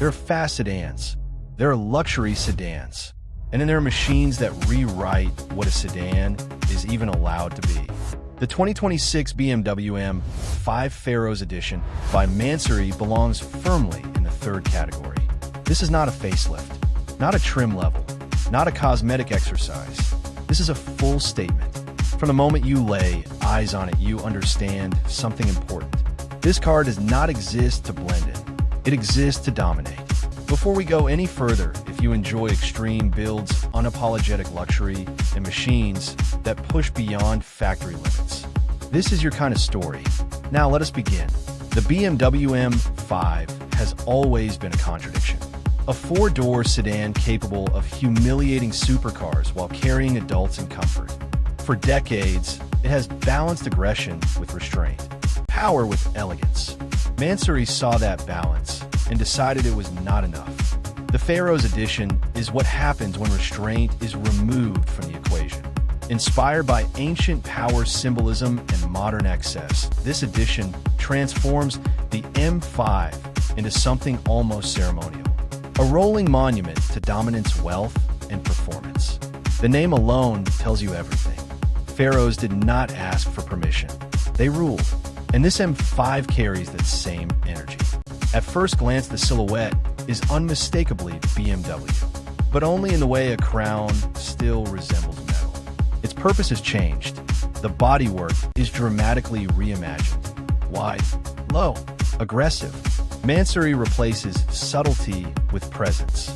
There are fast sedans. There are luxury sedans. And then there are machines that rewrite what a sedan is even allowed to be. The 2026 BMW M5 Pharoahs Edition by Mansory belongs firmly in the third category. This is not a facelift, not a trim level, not a cosmetic exercise. This is a full statement. From the moment you lay eyes on it, you understand something important. This car does not exist to blend in. It exists to dominate. Before we go any further, if you enjoy extreme builds, unapologetic luxury, and machines that push beyond factory limits, this is your kind of story. Now let us begin. The BMW M5 has always been a contradiction. A four-door sedan capable of humiliating supercars while carrying adults in comfort. For decades, it has balanced aggression with restraint, power with elegance. Mansory saw that balance and decided it was not enough. The Pharoahs Edition is what happens when restraint is removed from the equation. Inspired by ancient power symbolism and modern excess, this edition transforms the M5 into something almost ceremonial. A rolling monument to dominance, wealth, and performance. The name alone tells you everything. Pharoahs did not ask for permission. They ruled. And this M5 carries that same energy. At first glance, the silhouette is unmistakably BMW, but only in the way a crown still resembles metal. Its purpose has changed. The bodywork is dramatically reimagined. Wide, low, aggressive. Mansory replaces subtlety with presence.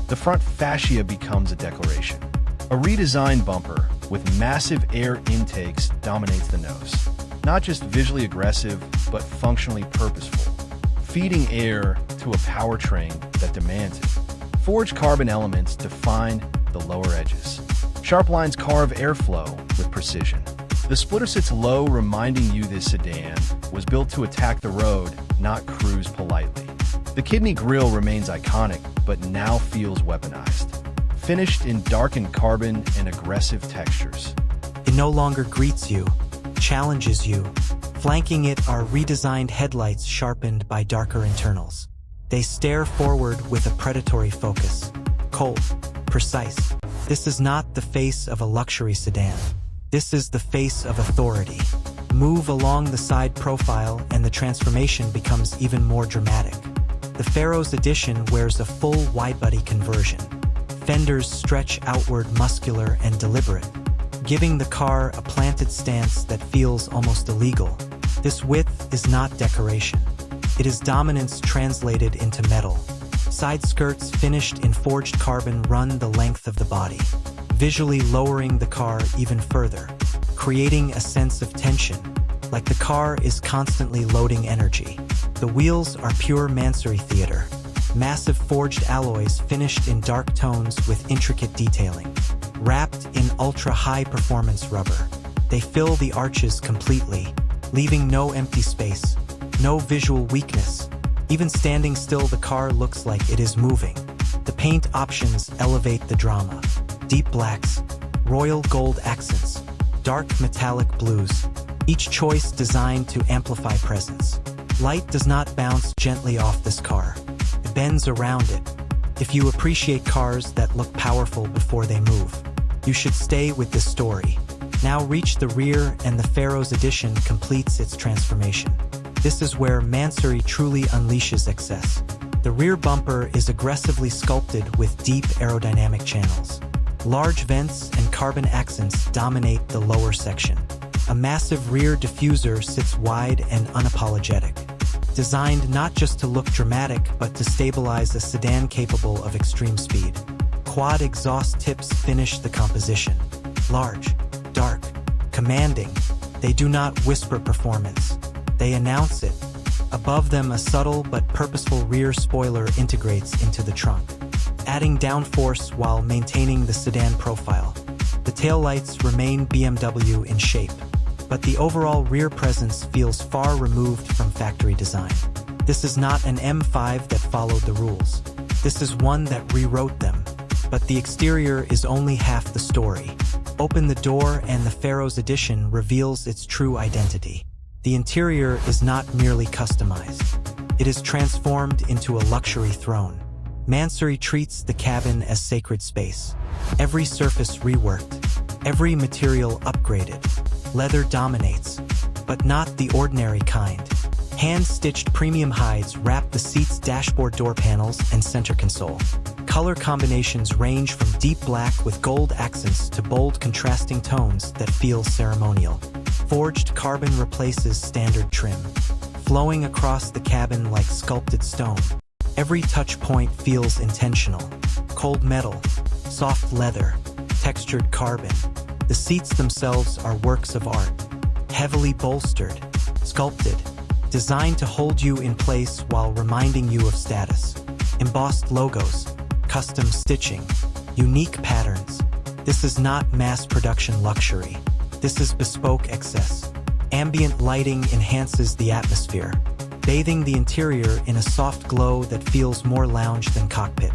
The front fascia becomes a declaration. A redesigned bumper with massive air intakes dominates the nose. Not just visually aggressive, but functionally purposeful, feeding air to a powertrain that demands it. Forged carbon elements define the lower edges. Sharp lines carve airflow with precision. The splitter sits low, reminding you this sedan was built to attack the road, not cruise politely. The kidney grille remains iconic, but now feels weaponized. Finished in darkened carbon and aggressive textures. It no longer greets you, challenges you. Flanking it are redesigned headlights sharpened by darker internals. They stare forward with a predatory focus. Cold, precise. This is not the face of a luxury sedan. This is the face of authority. Move along the side profile and the transformation becomes even more dramatic. The Pharoahs Edition wears a full wide-body conversion. Fenders stretch outward, muscular and deliberate, giving the car a planted stance that feels almost illegal. This width is not decoration. It is dominance translated into metal. Side skirts finished in forged carbon run the length of the body, visually lowering the car even further, creating a sense of tension, like the car is constantly loading energy. The wheels are pure Mansory theater. Massive forged alloys finished in dark tones with intricate detailing, wrapped in ultra-high performance rubber. They fill the arches completely, leaving no empty space, no visual weakness. Even standing still, the car looks like it is moving. The paint options elevate the drama. Deep blacks, royal gold accents, dark metallic blues, each choice designed to amplify presence. Light does not bounce gently off this car. It bends around it. If you appreciate cars that look powerful before they move, you should stay with this story. Now reach the rear and the Pharoahs Edition completes its transformation. This is where Mansory truly unleashes excess. The rear bumper is aggressively sculpted with deep aerodynamic channels. Large vents and carbon accents dominate the lower section. A massive rear diffuser sits wide and unapologetic, designed not just to look dramatic but to stabilize a sedan capable of extreme speed. Quad exhaust tips finish the composition. Large, dark, commanding, they do not whisper performance. They announce it. Above them, a subtle but purposeful rear spoiler integrates into the trunk, adding downforce while maintaining the sedan profile. The taillights remain BMW in shape, but the overall rear presence feels far removed from factory design. This is not an M5 that followed the rules. This is one that rewrote them. But the exterior is only half the story. Open the door and the Pharoahs Edition reveals its true identity. The interior is not merely customized. It is transformed into a luxury throne. Mansory treats the cabin as sacred space. Every surface reworked, every material upgraded. Leather dominates, but not the ordinary kind. Hand-stitched premium hides wrap the seat's dashboard door panels and center console. Color combinations range from deep black with gold accents to bold contrasting tones that feel ceremonial. Forged carbon replaces standard trim, flowing across the cabin like sculpted stone. Every touch point feels intentional. Cold metal, soft leather, textured carbon. The seats themselves are works of art, heavily bolstered, sculpted, designed to hold you in place while reminding you of status. Embossed logos, custom stitching, unique patterns. This is not mass production luxury. This is bespoke excess. Ambient lighting enhances the atmosphere, bathing the interior in a soft glow that feels more lounge than cockpit.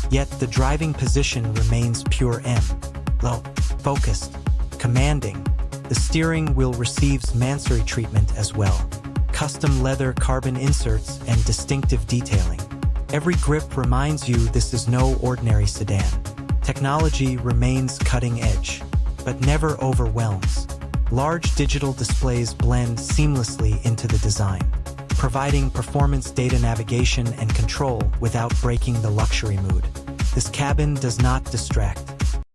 Yet the driving position remains pure M. Low, focused, commanding. The steering wheel receives Mansory treatment as well. Custom leather carbon inserts and distinctive detailing. Every grip reminds you this is no ordinary sedan. Technology remains cutting edge, but never overwhelms. Large digital displays blend seamlessly into the design, providing performance data navigation and control without breaking the luxury mood. This cabin does not distract.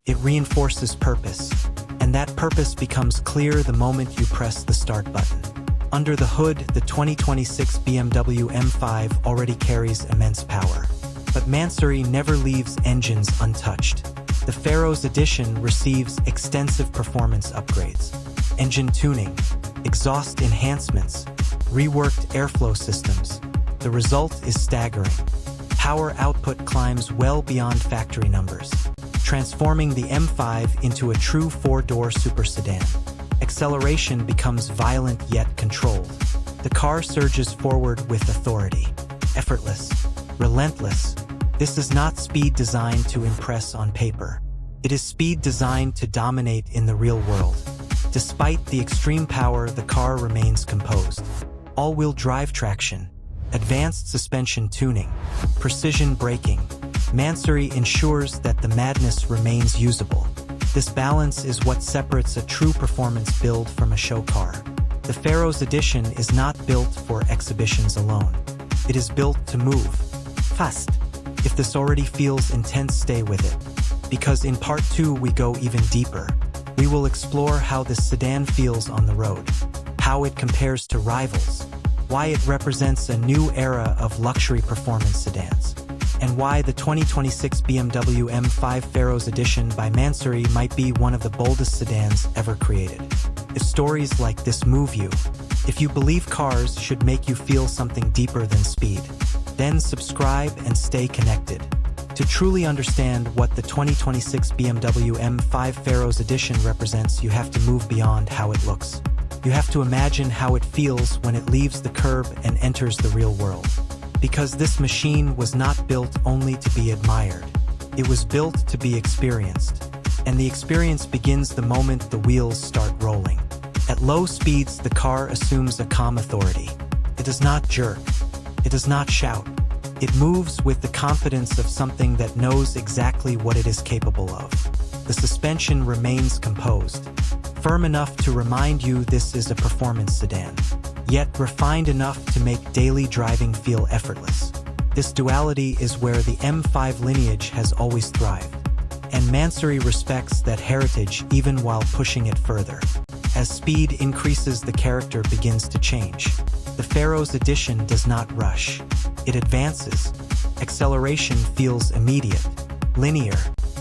It reinforces purpose, and that purpose becomes clear the moment you press the start button. Under the hood, the 2026 BMW M5 already carries immense power. But Mansory never leaves engines untouched. The Pharoahs Edition receives extensive performance upgrades, engine tuning, exhaust enhancements, reworked airflow systems. The result is staggering. Power output climbs well beyond factory numbers, transforming the M5 into a true four-door super sedan. Acceleration becomes violent yet controlled. The car surges forward with authority. Effortless, relentless. This is not speed designed to impress on paper. It is speed designed to dominate in the real world. Despite the extreme power, the car remains composed. All-wheel drive traction, advanced suspension tuning, precision braking. Mansory ensures that the madness remains usable. This balance is what separates a true performance build from a show car. The Pharoahs Edition is not built for exhibitions alone. It is built to move. Fast. If this already feels intense, stay with it. Because in part 2 we go even deeper. We will explore how this sedan feels on the road, how it compares to rivals, why it represents a new era of luxury performance sedans, and why the 2026 BMW M5 Pharoahs Edition by Mansory might be one of the boldest sedans ever created. If stories like this move you, if you believe cars should make you feel something deeper than speed, then subscribe and stay connected. To truly understand what the 2026 BMW M5 Pharoahs Edition represents, you have to move beyond how it looks. You have to imagine how it feels when it leaves the curb and enters the real world. Because this machine was not built only to be admired. It was built to be experienced. And the experience begins the moment the wheels start rolling. At low speeds, the car assumes a calm authority. It does not jerk. It does not shout. It moves with the confidence of something that knows exactly what it is capable of. The suspension remains composed, firm enough to remind you this is a performance sedan, yet refined enough to make daily driving feel effortless. This duality is where the M5 lineage has always thrived, and Mansory respects that heritage even while pushing it further. As speed increases, the character begins to change. The Pharoahs Edition does not rush. It advances. Acceleration feels immediate, linear,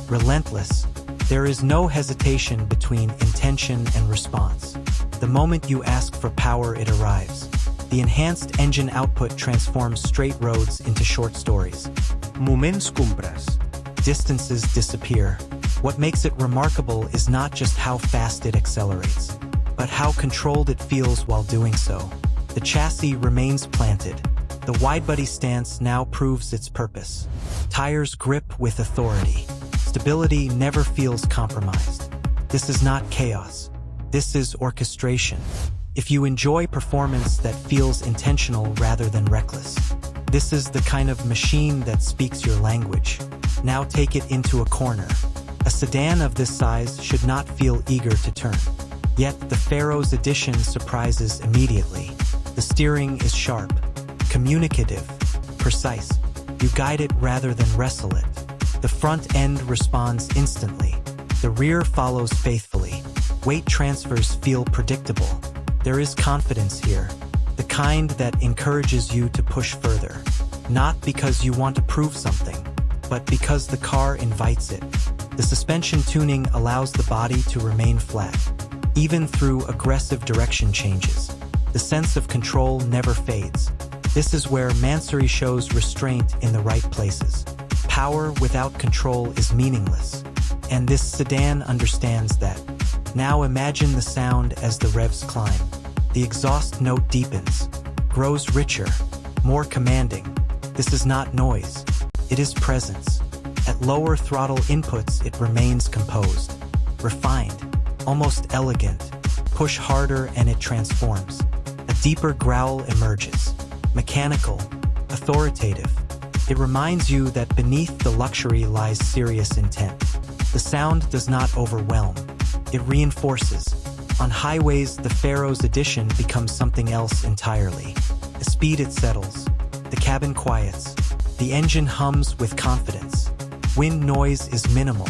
relentless. There is no hesitation between intention and response. The moment you ask for power, it arrives. The enhanced engine output transforms straight roads into short stories. Moments cumbres. Distances disappear. What makes it remarkable is not just how fast it accelerates, but how controlled it feels while doing so. The chassis remains planted. The widebody stance now proves its purpose. Tires grip with authority. Stability never feels compromised. This is not chaos. This is orchestration. If you enjoy performance that feels intentional rather than reckless, This is the kind of machine that speaks your language. Now take it into a corner. A sedan of this size should not feel eager to turn. Yet the Pharoahs Edition surprises immediately. The steering is sharp, communicative, precise. You guide it rather than wrestle it. The front end responds instantly. The rear follows faithfully. Weight transfers feel predictable. There is confidence here, the kind that encourages you to push further. Not because you want to prove something, but because the car invites it. The suspension tuning allows the body to remain flat, even through aggressive direction changes. The sense of control never fades. This is where Mansory shows restraint in the right places. Power without control is meaningless, and this sedan understands that. Now imagine the sound as the revs climb. The exhaust note deepens, grows richer, more commanding. This is not noise, it is presence. At lower throttle inputs, it remains composed, refined, almost elegant. Push harder and it transforms. A deeper growl emerges, mechanical, authoritative. It reminds you that beneath the luxury lies serious intent. The sound does not overwhelm, it reinforces. On highways, the Pharoahs Edition becomes something else entirely. The speed it settles, the cabin quiets, the engine hums with confidence. Wind noise is minimal.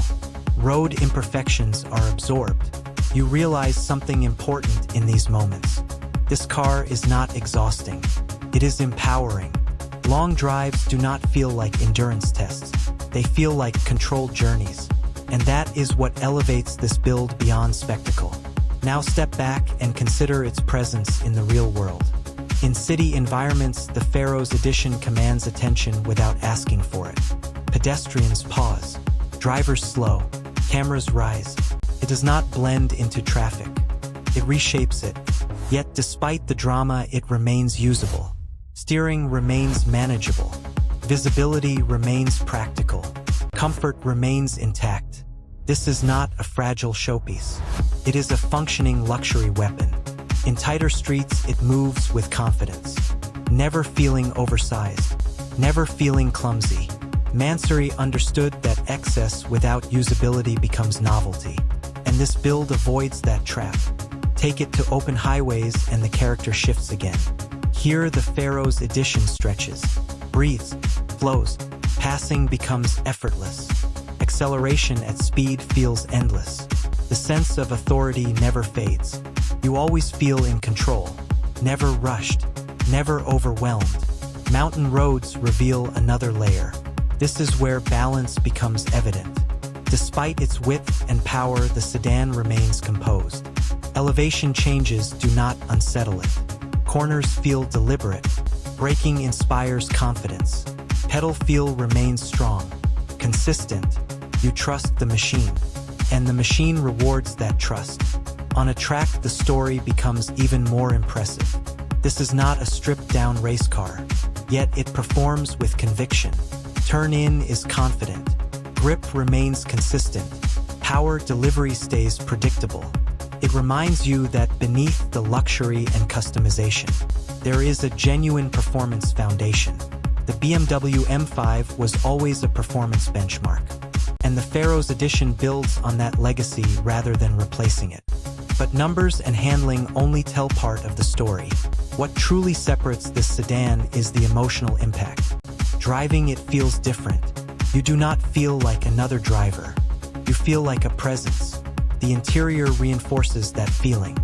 Road imperfections are absorbed. You realize something important in these moments. This car is not exhausting. It is empowering. Long drives do not feel like endurance tests. They feel like controlled journeys. And that is what elevates this build beyond spectacle. Now step back and consider its presence in the real world. In city environments, the Pharoahs Edition commands attention without asking for it. Pedestrians pause, drivers slow, cameras rise. It does not blend into traffic. It reshapes it. Yet despite the drama, it remains usable. Steering remains manageable. Visibility remains practical. Comfort remains intact. This is not a fragile showpiece. It is a functioning luxury weapon. In tighter streets, it moves with confidence, never feeling oversized, never feeling clumsy. Mansory understood that excess without usability becomes novelty, and this build avoids that trap. Take it to open highways and the character shifts again. Here the Pharoahs Edition stretches, breathes, flows. Passing becomes effortless. Acceleration at speed feels endless. The sense of authority never fades. You always feel in control, never rushed, never overwhelmed. Mountain roads reveal another layer. This is where balance becomes evident. Despite its width and power, the sedan remains composed. Elevation changes do not unsettle it. Corners feel deliberate. Braking inspires confidence. Pedal feel remains strong, consistent. You trust the machine, and the machine rewards that trust. On a track, the story becomes even more impressive. This is not a stripped-down race car, yet it performs with conviction. Turn-in is confident. Grip remains consistent. Power delivery stays predictable. It reminds you that beneath the luxury and customization, there is a genuine performance foundation. The BMW M5 was always a performance benchmark, and the Pharoahs Edition builds on that legacy rather than replacing it. But numbers and handling only tell part of the story. What truly separates this sedan is the emotional impact. Driving it feels different. You do not feel like another driver. You feel like a presence. The interior reinforces that feeling.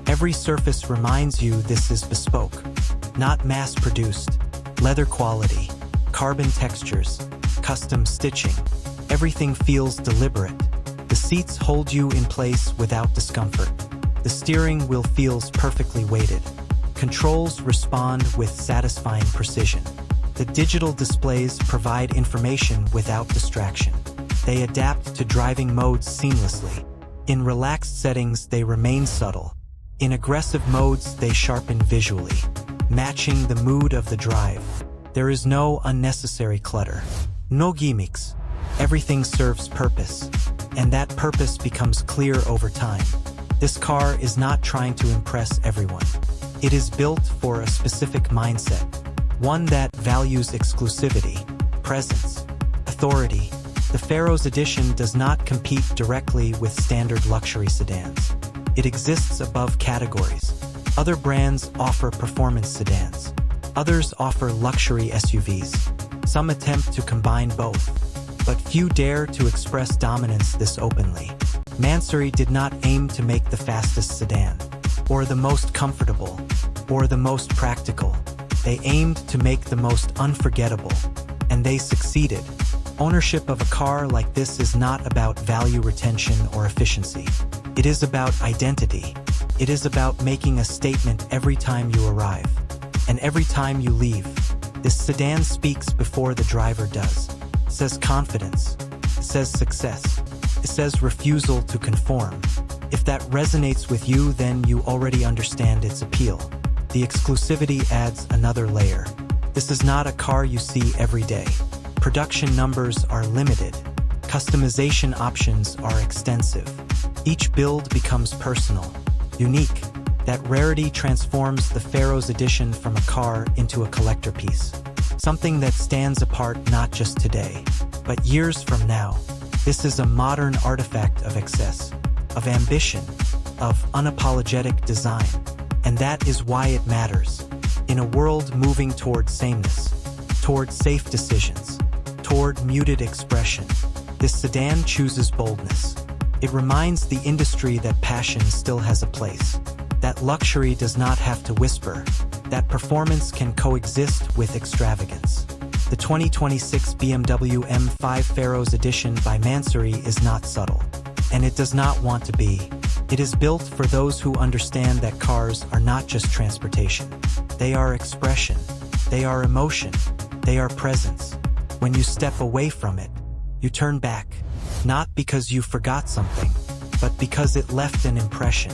Every surface reminds you this is bespoke, not mass-produced. Leather quality, carbon textures, custom stitching. Everything feels deliberate. The seats hold you in place without discomfort. The steering wheel feels perfectly weighted. Controls respond with satisfying precision. The digital displays provide information without distraction. They adapt to driving modes seamlessly. In relaxed settings, they remain subtle. In aggressive modes, they sharpen visually, matching the mood of the drive. There is no unnecessary clutter. No gimmicks. Everything serves purpose, and that purpose becomes clear over time. This car is not trying to impress everyone. It is built for a specific mindset. one that values exclusivity, presence, authority. The Pharoahs Edition does not compete directly with standard luxury sedans. It exists above categories. Other brands offer performance sedans. Others offer luxury SUVs. Some attempt to combine both, but few dare to express dominance this openly. Mansory did not aim to make the fastest sedan, or the most comfortable, or the most practical. They aimed to make the most unforgettable, and they succeeded. Ownership of a car like this is not about value retention or efficiency. It is about identity. It is about making a statement every time you arrive, and every time you leave. This sedan speaks before the driver does. It says confidence. It says success. It says refusal to conform. If that resonates with you, then you already understand its appeal. The exclusivity adds another layer. This is not a car you see every day. Production numbers are limited. Customization options are extensive. Each build becomes personal, unique. That rarity transforms the Pharoahs Edition from a car into a collector piece. Something that stands apart not just today, but years from now. This is a modern artifact of excess, of ambition, of unapologetic design. And that is why it matters. In a world moving toward sameness, toward safe decisions, toward muted expression, this sedan chooses boldness. It reminds the industry that passion still has a place, that luxury does not have to whisper, that performance can coexist with extravagance. The 2026 BMW M5 Pharoahs Edition by Mansory is not subtle, and it does not want to be. It is built for those who understand that cars are not just transportation. They are expression, they are emotion, they are presence. When you step away from it, you turn back, not because you forgot something, but because it left an impression.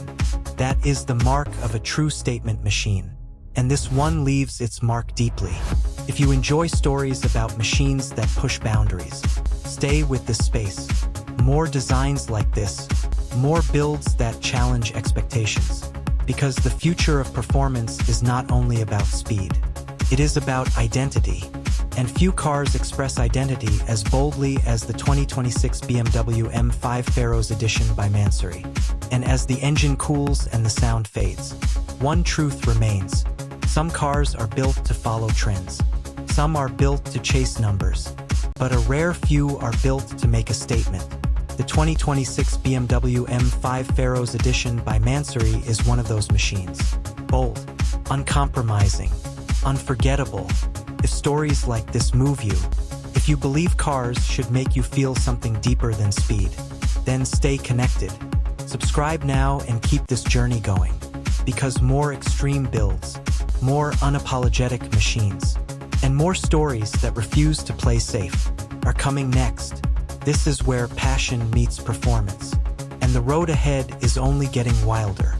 That is the mark of a true statement machine, and this one leaves its mark deeply. If you enjoy stories about machines that push boundaries, stay with this space. More designs like this, more builds that challenge expectations. Because the future of performance is not only about speed, it is about identity. And few cars express identity as boldly as the 2026 BMW M5 Pharoahs Edition by Mansory. And as the engine cools and the sound fades, one truth remains. Some cars are built to follow trends. Some are built to chase numbers. But a rare few are built to make a statement. The 2026 BMW M5 Pharoahs Edition by Mansory is one of those machines. Bold, uncompromising, unforgettable. If stories like this move you, if you believe cars should make you feel something deeper than speed, then stay connected. Subscribe now and keep this journey going. Because more extreme builds, more unapologetic machines, and more stories that refuse to play safe are coming next. This is where passion meets performance, and the road ahead is only getting wilder.